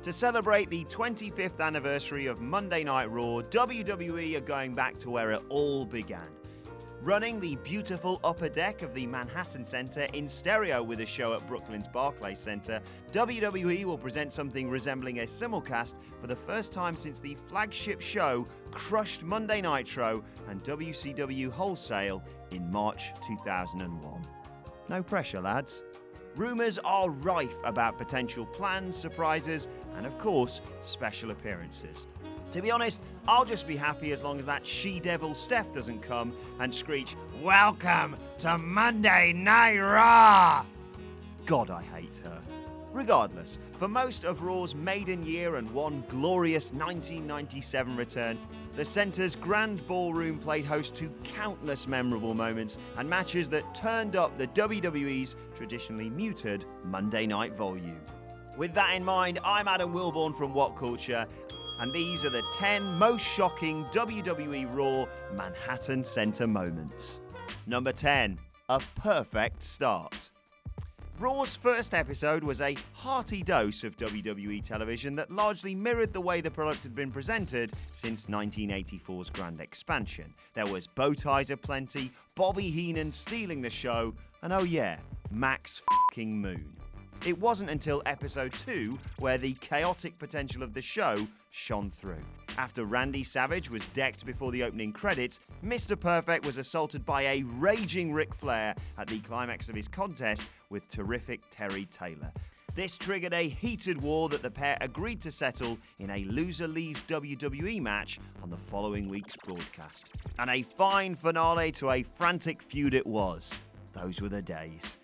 To celebrate the 25th anniversary of Monday Night Raw, WWE are going back to where it all began. Running the beautiful upper deck of the Manhattan Center in stereo with a show at Brooklyn's Barclays Center, WWE will present something resembling a simulcast for the first time since the flagship show crushed Monday Nitro and WCW Wholesale in March 2001. No pressure, lads. Rumours are rife about potential plans, surprises, and of course, special appearances. To be honest, I'll just be happy as long as that she-devil Steph doesn't come and screech, "Welcome to Monday Night Raw!" God, I hate her. Regardless, for most of Raw's maiden year and one glorious 1997 return, the Center's grand ballroom played host to countless memorable moments and matches that turned up the WWE's traditionally muted Monday night volume. With that in mind, I'm Adam Wilborn from WhatCulture, and these are the 10 most shocking WWE Raw Manhattan Center moments. Number 10, a perfect start. Raw's first episode was a hearty dose of WWE television that largely mirrored the way the product had been presented since 1984's grand expansion. There was bow ties aplenty, Bobby Heenan stealing the show, and oh yeah, Max f***ing Moon. It wasn't until episode 2 where the chaotic potential of the show shone through. After Randy Savage was decked before the opening credits, Mr. Perfect was assaulted by a raging Ric Flair at the climax of his contest with terrific Terry Taylor. This triggered a heated war that the pair agreed to settle in a loser leaves WWE match on the following week's broadcast. And a fine finale to a frantic feud it was. Those were the days.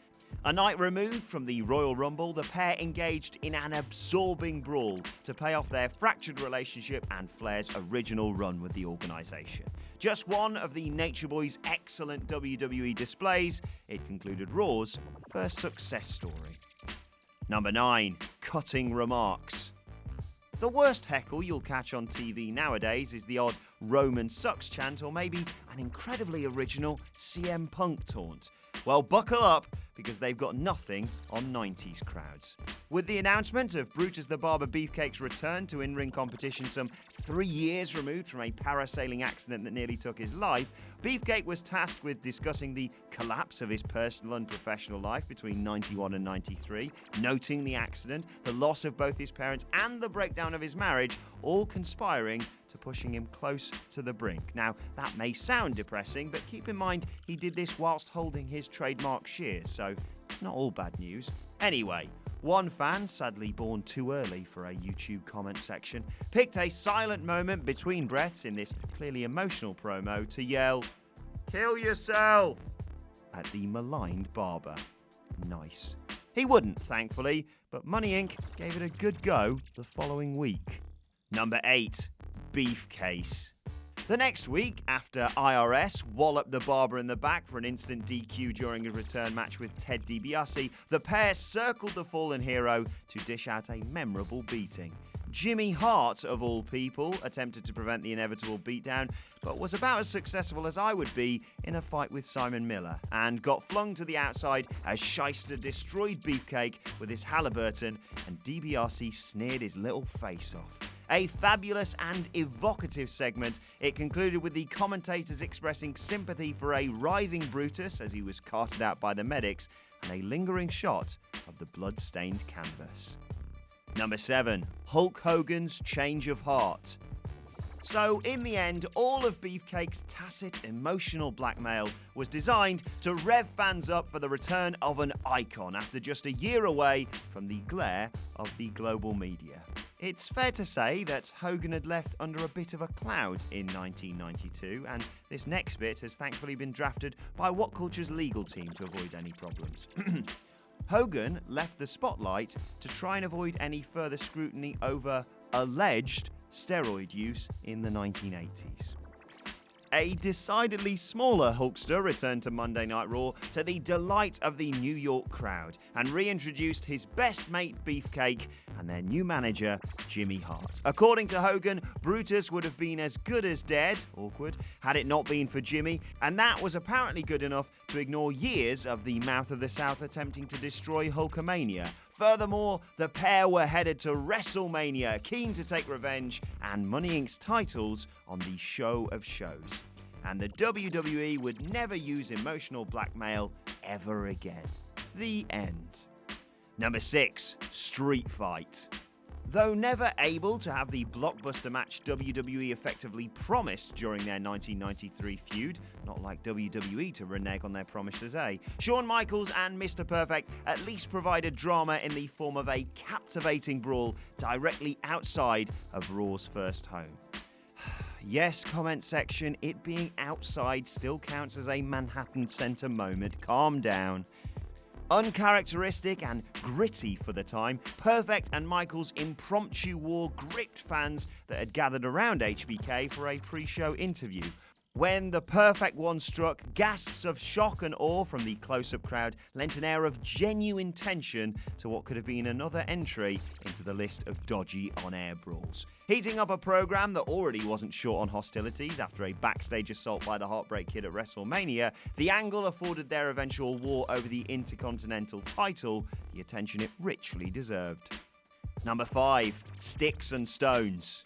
A night removed from the Royal Rumble, the pair engaged in an absorbing brawl to pay off their fractured relationship and Flair's original run with the organisation. Just one of the Nature Boys' excellent WWE displays, it concluded Raw's first success story. Number 9, cutting remarks. The worst heckle you'll catch on TV nowadays is the odd Roman sucks chant or maybe an incredibly original CM Punk taunt. Well, buckle up, because they've got nothing on 90s crowds. With the announcement of Brutus the Barber Beefcake's return to in-ring competition some 3 years removed from a parasailing accident that nearly took his life, Beefcake was tasked with discussing the collapse of his personal and professional life between 91 and 93, noting the accident, the loss of both his parents and the breakdown of his marriage, all conspiring to pushing him close to the brink. Now, that may sound depressing, but keep in mind he did this whilst holding his trademark shears, so it's not all bad news. Anyway, one fan, sadly born too early for a YouTube comment section, picked a silent moment between breaths in this clearly emotional promo to yell, "Kill yourself!" at the maligned barber. Nice. He wouldn't, thankfully, but Money Inc. gave it a good go the following week. Number 8, beef case. The next week, after IRS walloped the barber in the back for an instant DQ during a return match with Ted DiBiase, the pair circled the fallen hero to dish out a memorable beating. Jimmy Hart, of all people, attempted to prevent the inevitable beatdown, but was about as successful as I would be in a fight with Simon Miller, and got flung to the outside as Shyster destroyed Beefcake with his Halliburton, and DiBiase sneered his little face off. A fabulous and evocative segment, it concluded with the commentators expressing sympathy for a writhing Brutus as he was carted out by the medics, and a lingering shot of the blood-stained canvas. Number 7, Hulk Hogan's change of heart. So, in the end, all of Beefcake's tacit emotional blackmail was designed to rev fans up for the return of an icon after just a year away from the glare of the global media. It's fair to say that Hogan had left under a bit of a cloud in 1992, and this next bit has thankfully been drafted by WhatCulture's legal team to avoid any problems. Hogan left the spotlight to try and avoid any further scrutiny over alleged steroid use in the 1980s. A decidedly smaller Hulkster returned to Monday Night Raw to the delight of the New York crowd and reintroduced his best mate Beefcake and their new manager Jimmy Hart. According to Hogan, Brutus would have been as good as dead, awkward, had it not been for Jimmy, and that was apparently good enough to ignore years of the Mouth of the South attempting to destroy Hulkamania. Furthermore, the pair were headed to WrestleMania, keen to take revenge and Money Inc.'s titles on the show of shows. And the WWE would never use emotional blackmail ever again. The end. Number 6. Street Fight. Though never able to have the blockbuster match WWE effectively promised during their 1993 feud, not like WWE to renege on their promises, Shawn Michaels and Mr. Perfect at least provided drama in the form of a captivating brawl directly outside of Raw's first home. Yes, comment section, it being outside still counts as a Manhattan Center moment. Calm down. Uncharacteristic and gritty for the time, Perfect and Michaels' impromptu war gripped fans that had gathered around HBK for a pre-show interview. When the Perfect one struck, gasps of shock and awe from the close-up crowd lent an air of genuine tension to what could have been another entry into the list of dodgy on-air brawls. Heating up a program that already wasn't short on hostilities after a backstage assault by the Heartbreak Kid at WrestleMania, the angle afforded their eventual war over the Intercontinental title the attention it richly deserved. Number 5. Sticks and Stones.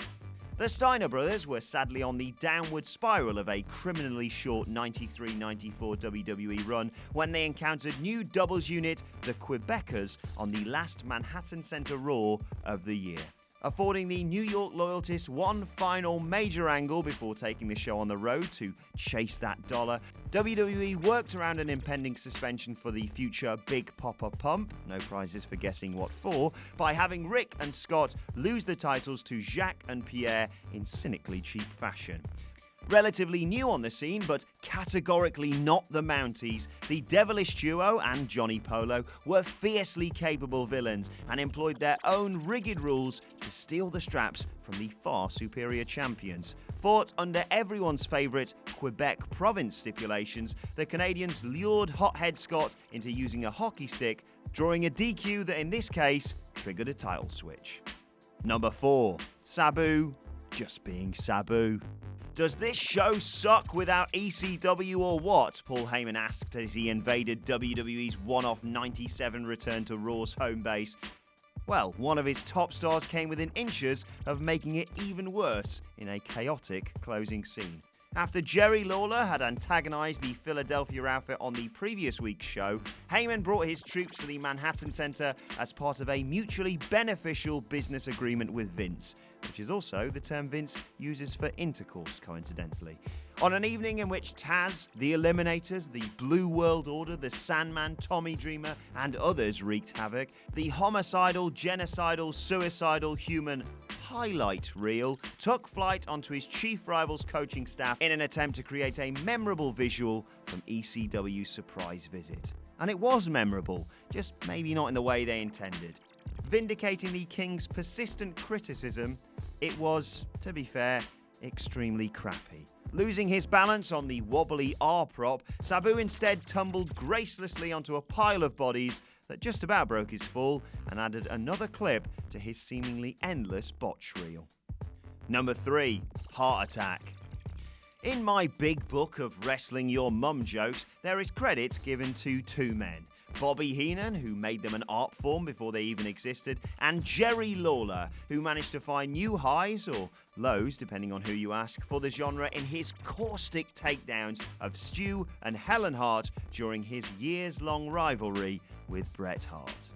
The Steiner brothers were sadly on the downward spiral of a criminally short 93-94 WWE run when they encountered new doubles unit, the Quebecers, on the last Manhattan Center Raw of the year. Affording the New York loyalists one final major angle before taking the show on the road to chase that dollar, WWE worked around an impending suspension for the future Big Papa Pump, no prizes for guessing what for, by having Rick and Scott lose the titles to Jacques and Pierre in cynically cheap fashion. Relatively new on the scene, but categorically not the Mounties, the Devilish Duo and Johnny Polo were fiercely capable villains and employed their own rigid rules to steal the straps from the far superior champions. Fought under everyone's favourite Quebec province stipulations, the Canadians lured Hothead Scott into using a hockey stick, drawing a DQ that in this case triggered a title switch. Number 4. Sabu just being Sabu. Does this show suck without ECW or what? Paul Heyman asked as he invaded WWE's one-off 97 return to Raw's home base. Well, one of his top stars came within inches of making it even worse in a chaotic closing scene. After Jerry Lawler had antagonized the Philadelphia outfit on the previous week's show, Heyman brought his troops to the Manhattan Center as part of a mutually beneficial business agreement with Vince, which is also the term Vince uses for intercourse, coincidentally. On an evening in which Taz, the Eliminators, the Blue World Order, the Sandman, Tommy Dreamer, and others wreaked havoc, the homicidal, genocidal, suicidal human highlight reel took flight onto his chief rival's coaching staff in an attempt to create a memorable visual from ECW's surprise visit. And it was memorable, just maybe not in the way they intended. Vindicating the King's persistent criticism, it was, to be fair, extremely crappy. Losing his balance on the wobbly R-prop, Sabu instead tumbled gracelessly onto a pile of bodies that just about broke his fall and added another clip to his seemingly endless botch reel. Number 3. Heart Attack. In my big book of Wrestling Your Mum jokes, there is credit given to two men. Bobby Heenan, who made them an art form before they even existed, and Jerry Lawler, who managed to find new highs, or lows depending on who you ask, for the genre in his caustic takedowns of Stu and Helen Hart during his years-long rivalry with Bret Hart.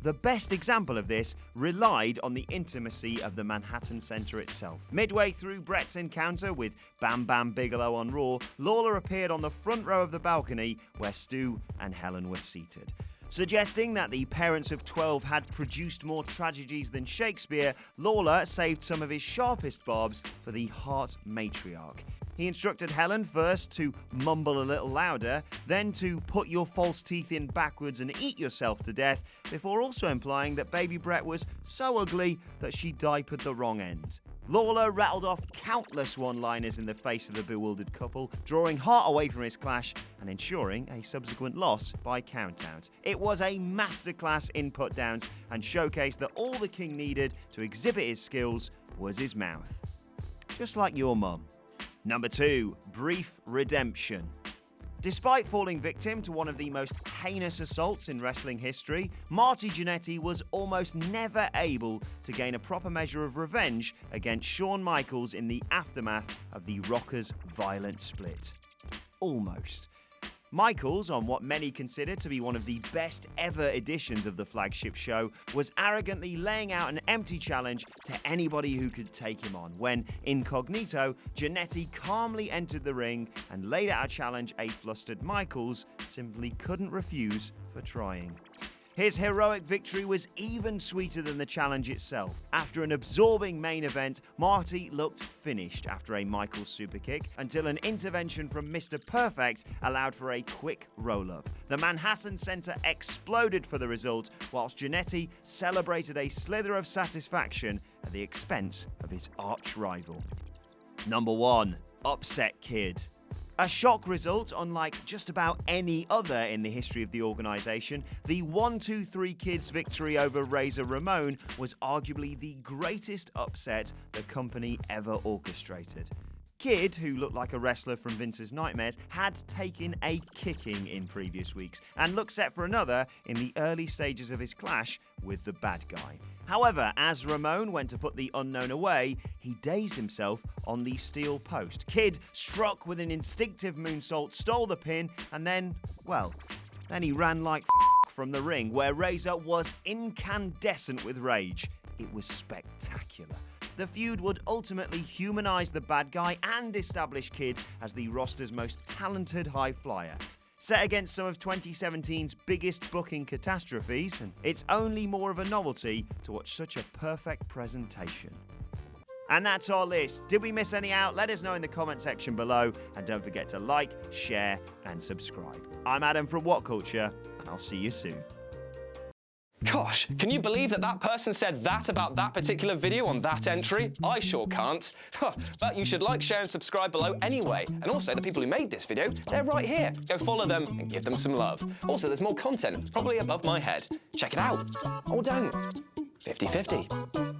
The best example of this relied on the intimacy of the Manhattan Center itself. Midway through Bret's encounter with Bam Bam Bigelow on Raw, Lawler appeared on the front row of the balcony where Stu and Helen were seated. Suggesting that the parents of 12 had produced more tragedies than Shakespeare, Lawler saved some of his sharpest barbs for the Hart matriarch. He instructed Helen first to mumble a little louder, then to put your false teeth in backwards and eat yourself to death, before also implying that baby Bret was so ugly that she diapered the wrong end. Lawler rattled off countless one-liners in the face of the bewildered couple, drawing Hart away from his clash and ensuring a subsequent loss by countout. It was a masterclass in put-downs and showcased that all the King needed to exhibit his skills was his mouth. Just like your mum. Number 2, Brief Redemption. Despite falling victim to one of the most heinous assaults in wrestling history, Marty Jannetty was almost never able to gain a proper measure of revenge against Shawn Michaels in the aftermath of the Rockers' violent split. Almost. Michaels, on what many consider to be one of the best ever editions of the flagship show, was arrogantly laying out an empty challenge to anybody who could take him on, when, incognito, Jannetty calmly entered the ring and laid out a challenge a flustered Michaels simply couldn't refuse for trying. His heroic victory was even sweeter than the challenge itself. After an absorbing main event, Marty looked finished after a Michaels superkick until an intervention from Mr. Perfect allowed for a quick roll-up. The Manhattan Center exploded for the result, whilst Jannetty celebrated a slither of satisfaction at the expense of his arch-rival. Number 1. Upset Kid. A shock result unlike just about any other in the history of the organisation, the 1-2-3 Kid's victory over Razor Ramon was arguably the greatest upset the company ever orchestrated. Kid, who looked like a wrestler from Vince's nightmares, had taken a kicking in previous weeks and looked set for another in the early stages of his clash with the bad guy. However, as Ramon went to put the unknown away, he dazed himself on the steel post. Kid struck with an instinctive moonsault, stole the pin, and then he ran like from the ring, where Razor was incandescent with rage. It was spectacular. The feud would ultimately humanize the bad guy and establish Kid as the roster's most talented high flyer. Set against some of 2017's biggest booking catastrophes, and it's only more of a novelty to watch such a perfect presentation. And that's our list. Did we miss any out? Let us know in the comment section below, and don't forget to like, share, and subscribe. I'm Adam from WhatCulture, and I'll see you soon. Gosh, can you believe that person said that about that particular video on that entry? I sure can't. But you should like, share and subscribe below anyway. And also, the people who made this video, they're right here. Go follow them and give them some love. Also, there's more content, probably above my head. Check it out. Or don't. 50-50.